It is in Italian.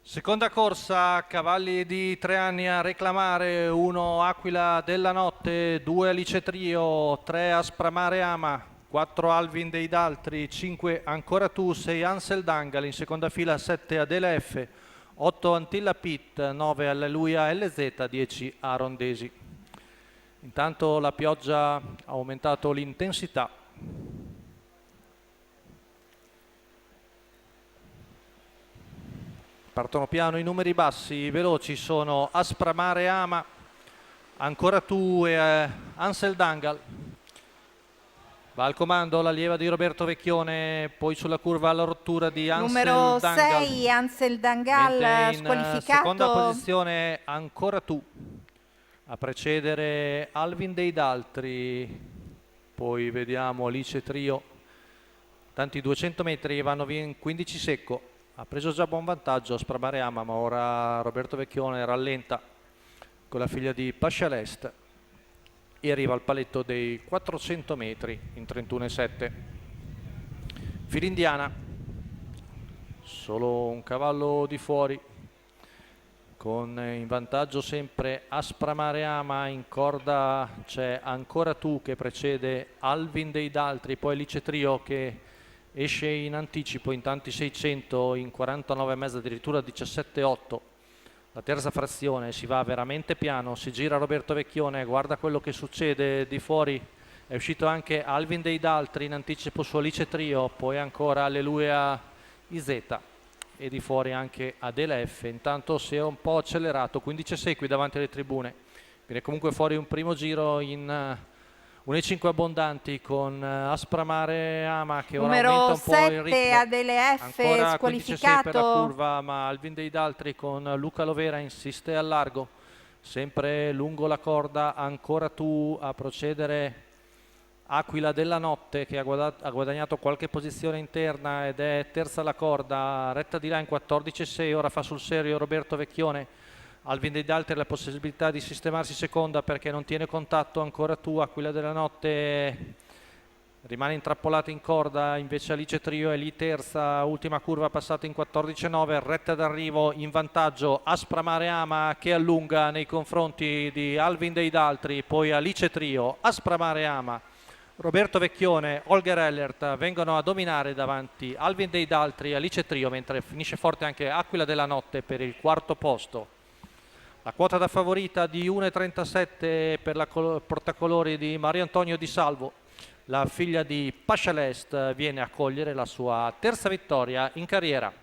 Seconda corsa, cavalli di 3 anni a reclamare, 1 Aquila della Notte, 2 Alice Trio, 3 Aspramare Ama, 4 Alvin dei Daltri, 5 Ancora Tu, 6 Ansel Dangal, in seconda fila 7 Adele F, 8 Antilla Pit, 9 Alleluia LZ, 10 Arondesi. Intanto la pioggia ha aumentato l'intensità. Partono piano i numeri bassi, veloci sono Aspramare Ama, Ancora Tu e Ansel Dangal. Va al comando l'allieva di Roberto Vecchione, poi sulla curva alla rottura di Ansel Numero Dangal. 6 Ansel Dangal, in squalificato. seconda posizione Ancora Tu, a precedere Alvin dei Daltri, poi vediamo Alice Trio. Tanti 200 metri vanno via in 15 secco. Ha preso già buon vantaggio Aspramare Ama, ma ora Roberto Vecchione rallenta con la figlia di Pascialest e arriva al paletto dei 400 metri in 31,7. Filindiana, solo un cavallo di fuori, con in vantaggio sempre Aspramare Ama. In corda c'è Ancora Tu che precede Alvin dei Daltri, poi Alice Trio che esce in anticipo in tanti 600, in 49,5, addirittura 17,8. La terza frazione, si va veramente piano, si gira Roberto Vecchione, guarda quello che succede di fuori. È uscito anche Alvin dei Daltri in anticipo su Alice Trio, poi ancora Alleluia IZ e di fuori anche Adele F. Intanto si è un po' accelerato, 15,6 qui davanti alle tribune. Viene comunque fuori un primo giro in 1,5 abbondanti con Aspramare Ama che ora Numero aumenta un po' il 7 ritmo. Adele F, Ancora 15,6 per la squalificato. curva, ma Alvin dei Daltri con Luca Lovera insiste al largo, sempre lungo la corda. Ancora Tu, a procedere Aquila della Notte che ha guadagnato qualche posizione interna ed è terza alla corda, retta di là in 14,6. Ora fa sul serio Roberto Vecchione. Alvin dei Daltri ha la possibilità di sistemarsi seconda perché non tiene contatto. Ancora Tu, Aquila della Notte rimane intrappolata in corda, invece Alice Trio è lì terza, ultima curva passata in 14,9, retta d'arrivo in vantaggio Aspramare Ama che allunga nei confronti di Alvin dei Daltri, poi Alice Trio, Aspramare Ama, Roberto Vecchione, Holger Ellert vengono a dominare davanti Alvin dei Daltri e Alice Trio, mentre finisce forte anche Aquila della Notte per il quarto posto. La quota da favorita di 1,37 per la portacolori di Mario Antonio Di Salvo. La figlia di Pascialest viene a cogliere la sua terza vittoria in carriera.